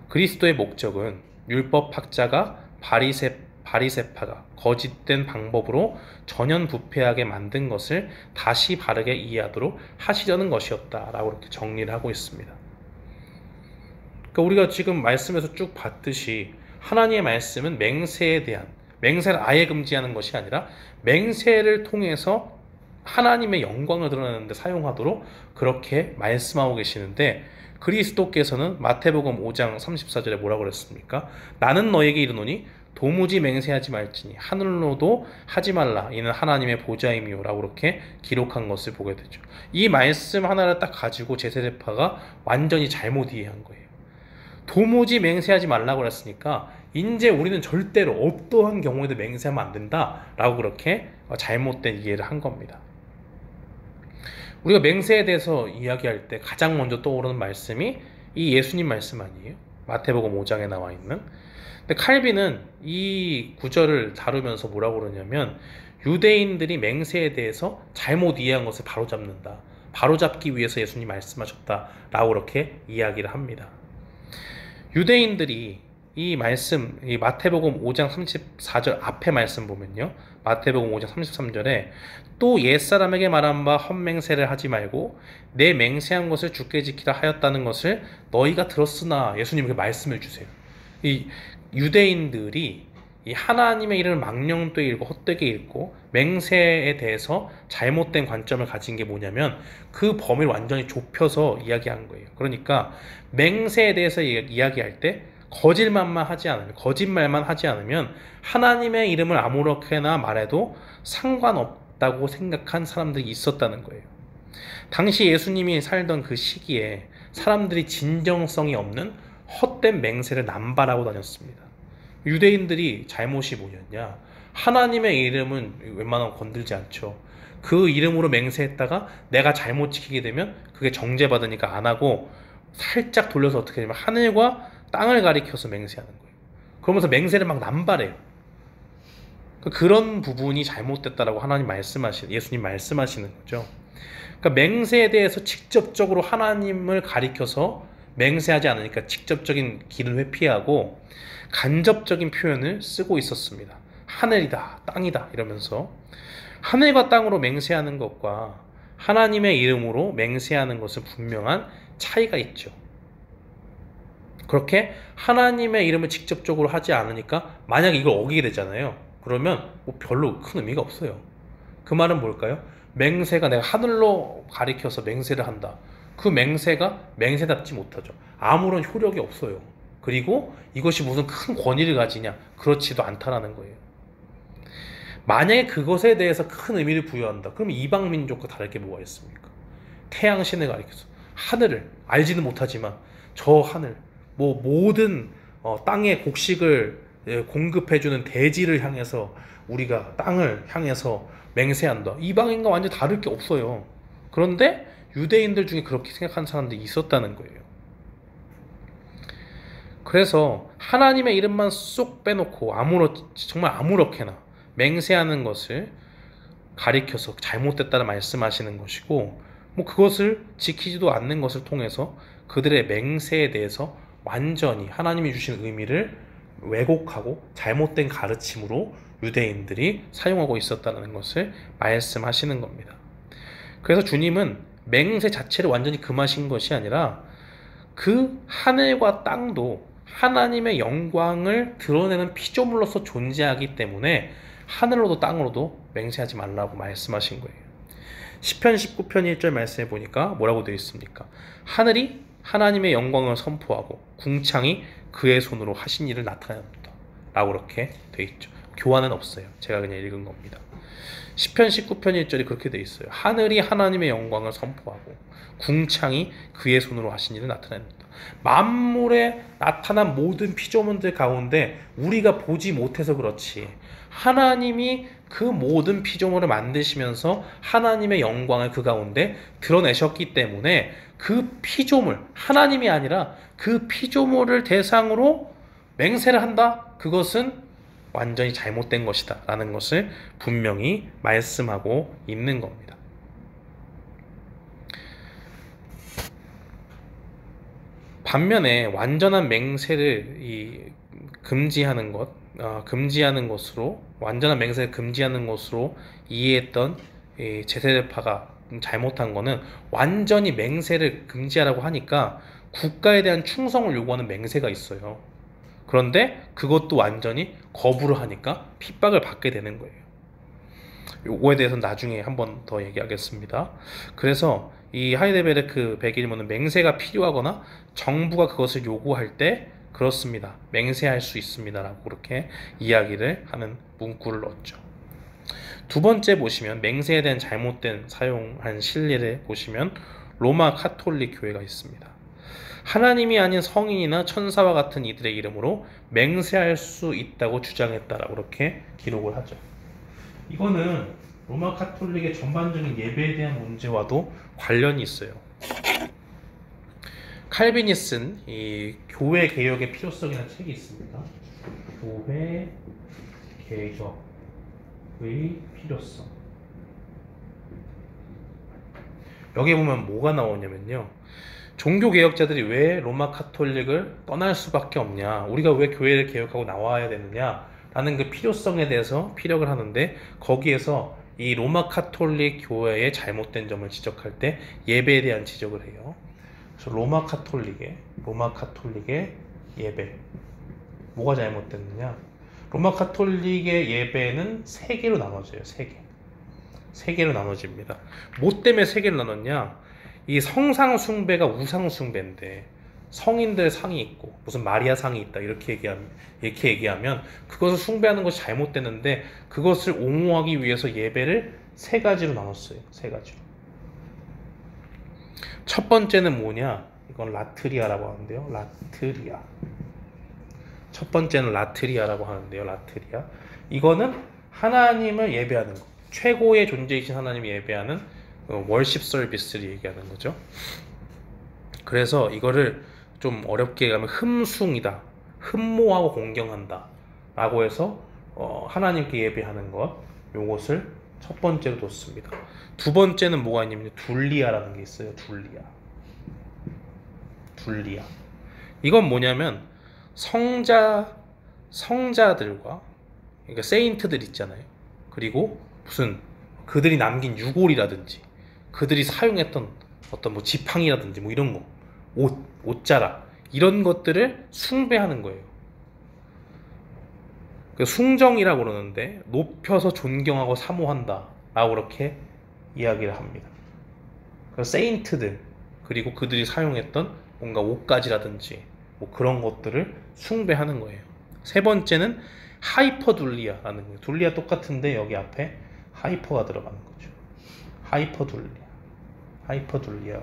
그리스도의 목적은 율법학자가 바리새파가 거짓된 방법으로 전연부패하게 만든 것을 다시 바르게 이해하도록 하시려는 것이었다라고 이렇게 정리를 하고 있습니다. 그러니까 우리가 지금 말씀에서 쭉 봤듯이 하나님의 말씀은 맹세를 아예 금지하는 것이 아니라 맹세를 통해서 하나님의 영광을 드러내는 데 사용하도록 그렇게 말씀하고 계시는데, 그리스도께서는 마태복음 5장 34절에 뭐라고 그랬습니까? 나는 너에게 이르노니 도무지 맹세하지 말지니 하늘로도 하지 말라. 이는 하나님의 보좌임이요 라고 그렇게 기록한 것을 보게 되죠. 이 말씀 하나를 딱 가지고 제세례파가 완전히 잘못 이해한 거예요. 도무지 맹세하지 말라고 그랬으니까 이제 우리는 절대로 어떠한 경우에도 맹세하면 안 된다 라고 그렇게 잘못된 이해를 한 겁니다. 우리가 맹세에 대해서 이야기할 때 가장 먼저 떠오르는 말씀이 이 예수님 말씀 아니에요? 마태복음 5장에 나와 있는. 근데 칼빈은 이 구절을 다루면서 뭐라고 그러냐면, 유대인들이 맹세에 대해서 잘못 이해한 것을 바로잡는다, 바로잡기 위해서 예수님 말씀하셨다 라고 그렇게 이야기를 합니다. 유대인들이 이 말씀, 이 마태복음 5장 34절 앞에 말씀 보면요. 마태복음 5장 33절에 또 옛사람에게 말한 바 헛맹세를 하지 말고 내 맹세한 것을 주께 지키라 하였다는 것을 너희가 들었으나 예수님이 그 말씀을 주세요. 이 유대인들이 이 하나님의 이름을 망령되게 읽고 헛되게 읽고 맹세에 대해서 잘못된 관점을 가진 게 뭐냐면 그 범위를 완전히 좁혀서 이야기한 거예요. 그러니까 맹세에 대해서 이야기할 때 거짓말만 하지 않으면 하나님의 이름을 아무렇게나 말해도 상관없다고 생각한 사람들이 있었다는 거예요. 당시 예수님이 살던 그 시기에 사람들이 진정성이 없는 헛된 맹세를 남발하고 다녔습니다. 유대인들이 잘못이 뭐였냐? 하나님의 이름은 웬만하면 건들지 않죠. 그 이름으로 맹세했다가 내가 잘못 지키게 되면 그게 정죄받으니까 안 하고 살짝 돌려서 어떻게 되냐면 하늘과 땅을 가리켜서 맹세하는 거예요. 그러면서 맹세를 막 남발해요. 그런 부분이 잘못됐다라고 예수님 말씀하시는 거죠. 그러니까 맹세에 대해서 직접적으로 하나님을 가리켜서 맹세하지 않으니까 직접적인 길은 회피하고 간접적인 표현을 쓰고 있었습니다. 하늘이다, 땅이다 이러면서 하늘과 땅으로 맹세하는 것과 하나님의 이름으로 맹세하는 것은 분명한 차이가 있죠. 그렇게 하나님의 이름을 직접적으로 하지 않으니까 만약에 이걸 어기게 되잖아요. 그러면 뭐 별로 큰 의미가 없어요. 그 말은 뭘까요? 맹세가 내가 하늘로 가리켜서 맹세를 한다. 그 맹세가 맹세답지 못하죠. 아무런 효력이 없어요. 그리고 이것이 무슨 큰 권위를 가지냐? 그렇지도 않다라는 거예요. 만약에 그것에 대해서 큰 의미를 부여한다. 그럼 이방 민족과 다를 게 뭐가 있습니까? 태양신을 가리켜서 하늘을 알지는 못하지만 저 하늘 모든 땅의 곡식을 공급해주는 대지를 향해서 우리가 땅을 향해서 맹세한다. 이방인과 완전히 다를 게 없어요. 그런데 유대인들 중에 그렇게 생각하는 사람들이 있었다는 거예요. 그래서 하나님의 이름만 쏙 빼놓고 정말 아무렇게나 맹세하는 것을 가리켜서 잘못됐다는 말씀하시는 것이고, 그것을 지키지도 않는 것을 통해서 그들의 맹세에 대해서 완전히 하나님이 주신 의미를 왜곡하고 잘못된 가르침으로 유대인들이 사용하고 있었다는 것을 말씀하시는 겁니다. 그래서 주님은 맹세 자체를 완전히 금하신 것이 아니라 그 하늘과 땅도 하나님의 영광을 드러내는 피조물로서 존재하기 때문에 하늘로도 땅으로도 맹세하지 말라고 말씀하신 거예요. 시편 19편 1절 말씀해 보니까 뭐라고 되어 있습니까? 하늘이 하나님의 영광을 선포하고 궁창이 그의 손으로 하신 일을 나타냅니다 라고 그렇게 되어 있죠. 교환은 없어요. 제가 그냥 읽은 겁니다. 시편 19편 1절이 그렇게 되어 있어요. 하늘이 하나님의 영광을 선포하고 궁창이 그의 손으로 하신 일을 나타냅니다. 만물에 나타난 모든 피조물들 가운데 우리가 보지 못해서 그렇지 하나님이 그 모든 피조물을 만드시면서 하나님의 영광을 그 가운데 드러내셨기 때문에 그 피조물, 하나님이 아니라 그 피조물을 대상으로 맹세를 한다? 그것은 완전히 잘못된 것이다 라는 것을 분명히 말씀하고 있는 겁니다. 반면에 완전한 맹세를 금지하는 것으로 완전한 맹세를 금지하는 것으로 이해했던 제세대파가 잘못한 거는 완전히 맹세를 금지하라고 하니까 국가에 대한 충성을 요구하는 맹세가 있어요. 그런데 그것도 완전히 거부를 하니까 핍박을 받게 되는 거예요. 요거에 대해서는 나중에 한번 더 얘기하겠습니다. 그래서 이 하이델베르크 101문은 맹세가 필요하거나 정부가 그것을 요구할 때 그렇습니다. 맹세할 수 있습니다. 라고 그렇게 이야기를 하는 문구를 넣었죠. 두 번째 보시면 맹세에 대한 잘못된 사용한 실례를 보시면 로마 카톨릭 교회가 있습니다. 하나님이 아닌 성인이나 천사와 같은 이들의 이름으로 맹세할 수 있다고 주장했다라고 그렇게 기록을 하죠. 이거는 로마 카톨릭의 전반적인 예배에 대한 문제와도 관련이 있어요. 칼빈이 쓴 이 교회 개혁의 필요성이라는 책이 있습니다. 교회 개혁의 필요성. 여기 보면 뭐가 나오냐면요. 종교 개혁자들이 왜 로마 카톨릭을 떠날 수밖에 없냐, 우리가 왜 교회를 개혁하고 나와야 되느냐라는 그 필요성에 대해서 피력을 하는데, 거기에서 이 로마 카톨릭 교회의 잘못된 점을 지적할 때 예배에 대한 지적을 해요. 그래서 로마 카톨릭의 예배, 뭐가 잘못됐느냐? 로마 카톨릭의 예배는 세 개로 나눠져요. 세 개로 나눠집니다. 뭐 때문에 세 개로 나눴냐? 이 성상 숭배가 우상 숭배인데, 성인들 상이 있고 무슨 마리아 상이 있다 이렇게 얘기하면 그것을 숭배하는 것이 잘못되는데, 그것을 옹호하기 위해서 예배를 세 가지로 나눴어요. 세 가지로. 첫 번째는 뭐냐? 이건 라트리아라고 하는데요. 라트리아. 첫 번째는 라트리아라고 하는데요. 라트리아. 이거는 하나님을 예배하는 것, 최고의 존재이신 하나님을 예배하는 월십 서비스를 얘기하는 거죠. 그래서 이거를 좀 어렵게 가면 흠숭이다, 흠모하고 공경한다 라고 해서 하나님께 예배하는 것, 요것을 첫 번째로 뒀습니다. 두 번째는 뭐가 있냐면 둘리아라는 게 있어요. 둘리아. 이건 뭐냐면 성자들과, 그러니까 세인트들 있잖아요. 그리고 무슨 그들이 남긴 유골이라든지 그들이 사용했던 어떤 뭐 지팡이라든지 뭐 이런 거, 옷자락, 이런 것들을 숭배하는 거예요. 그 숭정이라고 그러는데, 높여서 존경하고 사모한다 라고 그렇게 이야기를 합니다. 그 세인트들, 그리고 그들이 사용했던 뭔가 옷가지라든지 뭐 그런 것들을 숭배하는 거예요. 세 번째는 하이퍼둘리아라는 거예요. 둘리아 똑같은데 여기 앞에 하이퍼가 들어가는 거죠. 하이퍼둘리아.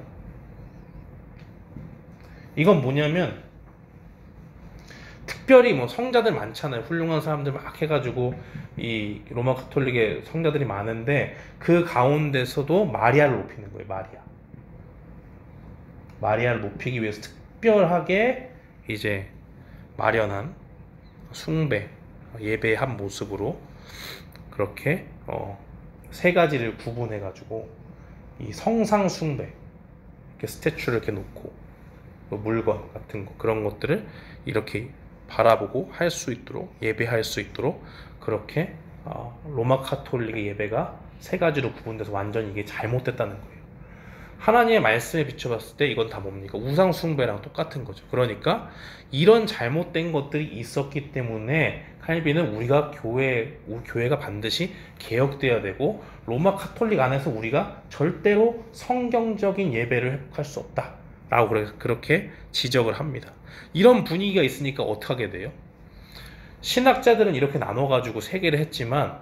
이건 뭐냐면, 특별히 뭐 성자들 많잖아요. 훌륭한 사람들 막 해가지고 이 로마 카톨릭의 성자들이 많은데, 그 가운데서도 마리아를 높이는 거예요. 마리아를 높이기 위해서 특별하게 이제 마련한 숭배, 예배의 한 모습으로 그렇게 세 가지를 구분해가지고 이 성상 숭배, 이렇게 스태츄를 이렇게 놓고 물건 같은 거, 그런 것들을 이렇게 바라보고 할 수 있도록, 예배할 수 있도록 그렇게 로마 카톨릭의 예배가 세 가지로 구분돼서 완전히 이게 잘못됐다는 거예요. 하나님의 말씀에 비춰봤을 때 이건 다 뭡니까? 우상 숭배랑 똑같은 거죠. 그러니까 이런 잘못된 것들이 있었기 때문에 칼빈은 우리가 교회가 반드시 개혁돼야 되고, 로마 카톨릭 안에서 우리가 절대로 성경적인 예배를 회복할 수 없다 라고 그렇게 지적을 합니다. 이런 분위기가 있으니까 어떻게 하게 돼요? 신학자들은 이렇게 나눠가지고 세 개를 했지만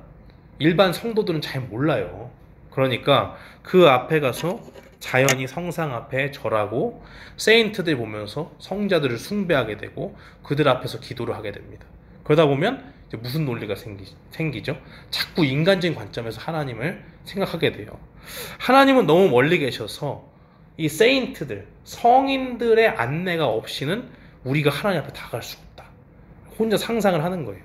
일반 성도들은 잘 몰라요. 그러니까 그 앞에 가서 자연히 성상 앞에 절하고 세인트들 보면서 성자들을 숭배하게 되고 그들 앞에서 기도를 하게 됩니다. 그러다 보면 이제 무슨 논리가 생기죠? 자꾸 인간적인 관점에서 하나님을 생각하게 돼요. 하나님은 너무 멀리 계셔서 이 세인트들, 성인들의 안내가 없이는 우리가 하나님 앞에 다가갈 수가 없다. 혼자 상상을 하는 거예요.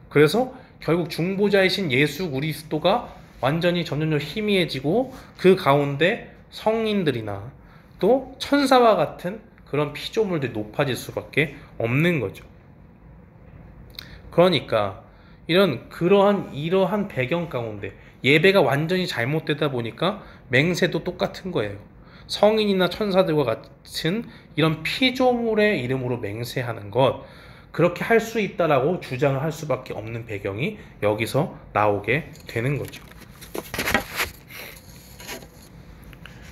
그래서 결국 중보자이신 예수 그리스도가 완전히 점점점 희미해지고, 그 가운데 성인들이나 또 천사와 같은 그런 피조물들이 높아질 수밖에 없는 거죠. 그러니까 이러한 배경 가운데 예배가 완전히 잘못되다 보니까 맹세도 똑같은 거예요. 성인이나 천사들과 같은 이런 피조물의 이름으로 맹세하는 것, 그렇게 할 수 있다라고 주장을 할 수밖에 없는 배경이 여기서 나오게 되는 거죠.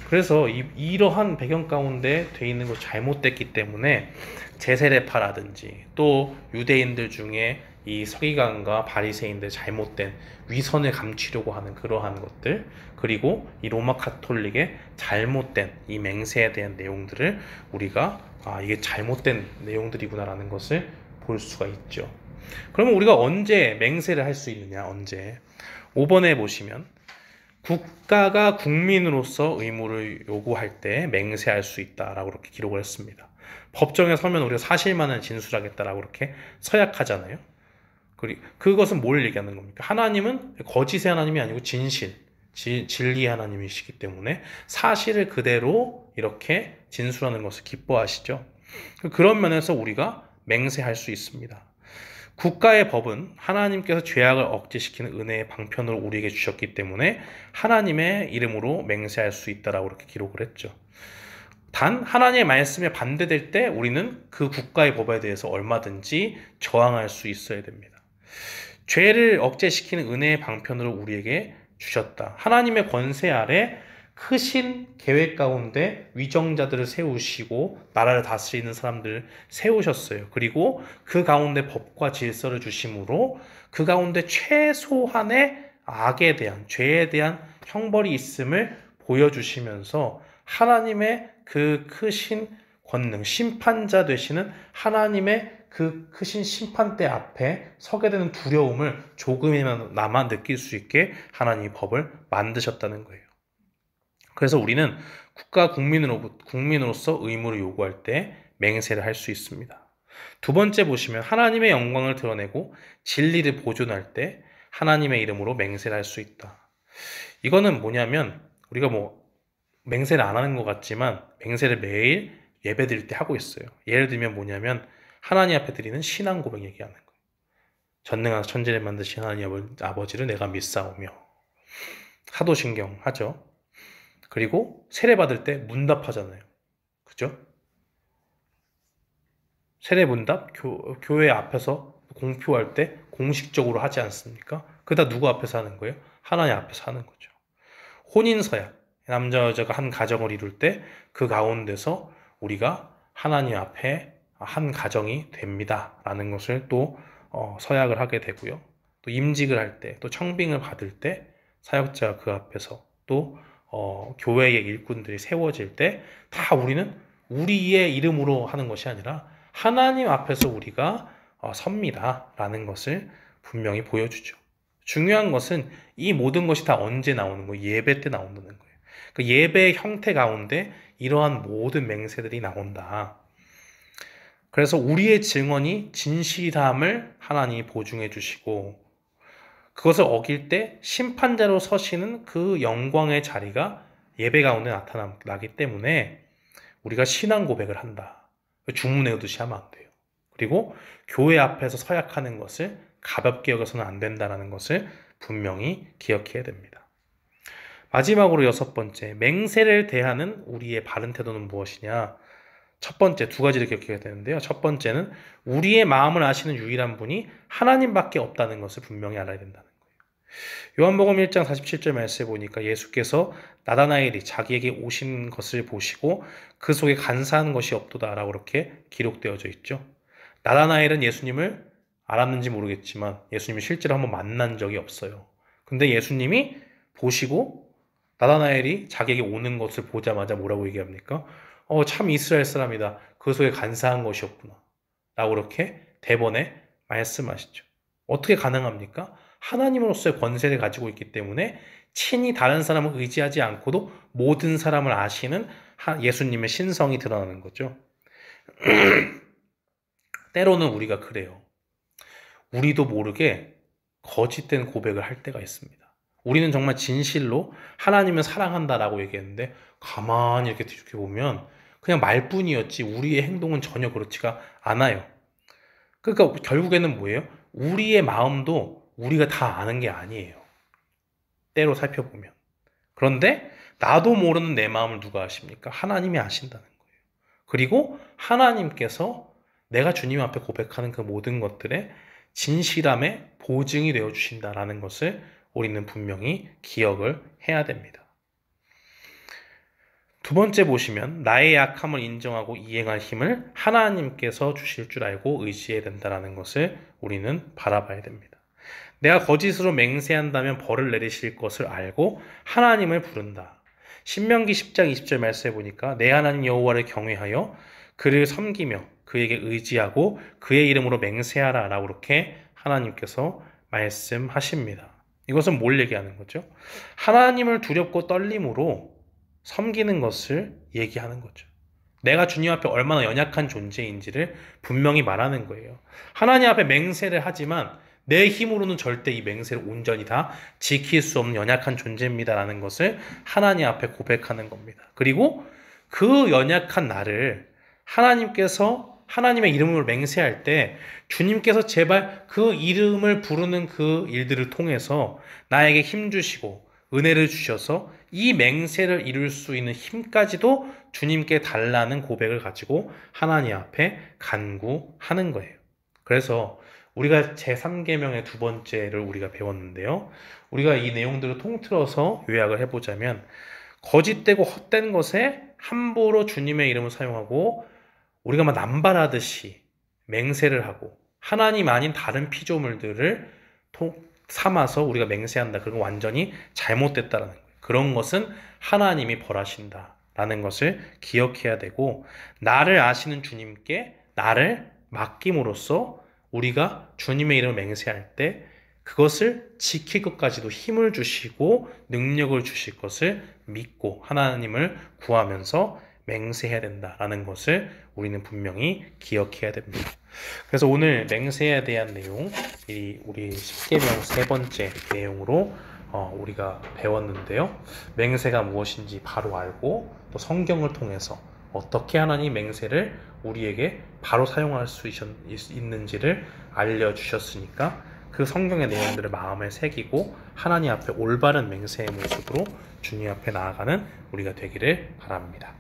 그래서 이러한 배경 가운데 돼 있는 것이 잘못됐기 때문에 제세례파라든지 또 유대인들 중에 이 서기관과 바리새인들 잘못된 위선을 감추려고 하는 그러한 것들, 그리고 이 로마 카톨릭의 잘못된 이 맹세에 대한 내용들을 우리가 이게 잘못된 내용들이구나라는 것을 볼 수가 있죠. 그러면 우리가 언제 맹세를 할 수 있느냐? 언제? 5번에 보시면 국가가 국민으로서 의무를 요구할 때 맹세할 수 있다라고 그렇게 기록을 했습니다. 법정에 서면 우리가 사실만을 진술하겠다라고 그렇게 서약하잖아요. 그것은 뭘 얘기하는 겁니까? 하나님은 거짓의 하나님이 아니고 진실, 진리 하나님이시기 때문에 사실을 그대로 이렇게 진술하는 것을 기뻐하시죠. 그런 면에서 우리가 맹세할 수 있습니다. 국가의 법은 하나님께서 죄악을 억제시키는 은혜의 방편으로 우리에게 주셨기 때문에 하나님의 이름으로 맹세할 수 있다라고 그렇게 기록을 했죠. 단 하나님의 말씀에 반대될 때 우리는 그 국가의 법에 대해서 얼마든지 저항할 수 있어야 됩니다. 죄를 억제시키는 은혜의 방편으로 우리에게 주셨다. 하나님의 권세 아래 크신 계획 가운데 위정자들을 세우시고 나라를 다스리는 사람들을 세우셨어요. 그리고 그 가운데 법과 질서를 주심으로 그 가운데 최소한의 악에 대한, 죄에 대한 형벌이 있음을 보여주시면서 하나님의 그 크신 권능, 심판자 되시는 하나님의 그 크신 심판대 앞에 서게 되는 두려움을 조금이나마 느낄 수 있게 하나님이 법을 만드셨다는 거예요. 그래서 우리는 국가 국민으로서 의무를 요구할 때 맹세를 할 수 있습니다. 두 번째 보시면 하나님의 영광을 드러내고 진리를 보존할 때 하나님의 이름으로 맹세를 할 수 있다. 이거는 뭐냐면 우리가 맹세를 안 하는 것 같지만 맹세를 매일 예배 드릴 때 하고 있어요. 예를 들면 뭐냐면 하나님 앞에 드리는 신앙 고백 얘기하는 거예요. 전능한 천지를 만드신 하나님 아버지를 내가 믿사오며 사도신경 하죠. 그리고 세례 받을 때 문답하잖아요. 그죠? 세례 문답 교회 앞에서 공표할 때 공식적으로 하지 않습니까? 그다 누구 앞에서 하는 거예요? 하나님 앞에서 하는 거죠. 혼인서약 남자 여자가 한 가정을 이룰 때 그 가운데서 우리가 하나님 앞에 한 가정이 됩니다 라는 것을 또 서약을 하게 되고요. 또 임직을 할 때, 또 청빙을 받을 때 사역자가 그 앞에서 또 교회의 일꾼들이 세워질 때 다 우리는 우리의 이름으로 하는 것이 아니라 하나님 앞에서 우리가 섭니다 라는 것을 분명히 보여주죠. 중요한 것은 이 모든 것이 다 언제 나오는 거예요? 예배 때 나온다는 거예요. 그 예배의 형태 가운데 이러한 모든 맹세들이 나온다. 그래서 우리의 증언이 진실함을 하나님이 보증해 주시고 그것을 어길 때 심판자로 서시는 그 영광의 자리가 예배 가운데 나타나기 때문에 우리가 신앙 고백을 한다. 주문에 오듯이 하면 안 돼요. 그리고 교회 앞에서 서약하는 것을 가볍게 여겨서는 안 된다는 것을 분명히 기억해야 됩니다. 마지막으로 6번째, 맹세를 대하는 우리의 바른 태도는 무엇이냐? 첫 번째, 두 가지를 기억해야 되는데요. 첫 번째는 우리의 마음을 아시는 유일한 분이 하나님밖에 없다는 것을 분명히 알아야 된다는 거예요. 요한복음 1장 47절 말씀에 보니까 예수께서 나다나엘이 자기에게 오신 것을 보시고 그 속에 간사한 것이 없도다라고 그렇게 기록되어져 있죠. 나다나엘은 예수님을 알았는지 모르겠지만 예수님이 실제로 한번 만난 적이 없어요. 근데 예수님이 보시고 나다나엘이 자기에게 오는 것을 보자마자 뭐라고 얘기합니까? 참 이스라엘 사람이다. 그 속에 간사한 것이 없구나. 라고 그렇게 대번에 말씀하시죠. 어떻게 가능합니까? 하나님으로서의 권세를 가지고 있기 때문에 친히 다른 사람을 의지하지 않고도 모든 사람을 아시는 예수님의 신성이 드러나는 거죠. 때로는 우리가 그래요. 우리도 모르게 거짓된 고백을 할 때가 있습니다. 우리는 정말 진실로 하나님을 사랑한다라고 얘기했는데 가만히 이렇게 뒤집어보면 그냥 말뿐이었지 우리의 행동은 전혀 그렇지가 않아요. 그러니까 결국에는 뭐예요? 우리의 마음도 우리가 다 아는 게 아니에요. 때로 살펴보면. 그런데 나도 모르는 내 마음을 누가 아십니까? 하나님이 아신다는 거예요. 그리고 하나님께서 내가 주님 앞에 고백하는 그 모든 것들의 진실함의 보증이 되어주신다라는 것을 우리는 분명히 기억을 해야 됩니다. 두 번째 보시면 나의 약함을 인정하고 이행할 힘을 하나님께서 주실 줄 알고 의지해야 된다는 것을 우리는 바라봐야 됩니다. 내가 거짓으로 맹세한다면 벌을 내리실 것을 알고 하나님을 부른다. 신명기 10장 20절 말씀해 보니까 내 하나님 여호와를 경외하여 그를 섬기며 그에게 의지하고 그의 이름으로 맹세하라 라고 그렇게 하나님께서 말씀하십니다. 이것은 뭘 얘기하는 거죠? 하나님을 두렵고 떨림으로 섬기는 것을 얘기하는 거죠. 내가 주님 앞에 얼마나 연약한 존재인지를 분명히 말하는 거예요. 하나님 앞에 맹세를 하지만 내 힘으로는 절대 이 맹세를 온전히 다 지킬 수 없는 연약한 존재입니다라는 것을 하나님 앞에 고백하는 겁니다. 그리고 그 연약한 나를 하나님께서 하나님의 이름으로 맹세할 때 주님께서 제발 그 이름을 부르는 그 일들을 통해서 나에게 힘 주시고 은혜를 주셔서 이 맹세를 이룰 수 있는 힘까지도 주님께 달라는 고백을 가지고 하나님 앞에 간구하는 거예요. 그래서 우리가 제3계명의 두 번째를 우리가 배웠는데요. 우리가 이 내용들을 통틀어서 요약을 해보자면 거짓되고 헛된 것에 함부로 주님의 이름을 사용하고 우리가 막 남발하듯이 맹세를 하고 하나님 아닌 다른 피조물들을 삼아서 우리가 맹세한다. 그건 완전히 잘못됐다라는 거예요. 그런 것은 하나님이 벌하신다라는 것을 기억해야 되고 나를 아시는 주님께 나를 맡김으로써 우리가 주님의 이름을 맹세할 때 그것을 지킬 것까지도 힘을 주시고 능력을 주실 것을 믿고 하나님을 구하면서 맹세해야 된다라는 것을 우리는 분명히 기억해야 됩니다. 그래서 오늘 맹세에 대한 내용, 우리 10계명 세 번째 내용으로 우리가 배웠는데요. 맹세가 무엇인지 바로 알고 또 성경을 통해서 어떻게 하나님 맹세를 우리에게 바로 사용할 수 있는지를 알려주셨으니까 그 성경의 내용들을 마음에 새기고 하나님 앞에 올바른 맹세의 모습으로 주님 앞에 나아가는 우리가 되기를 바랍니다.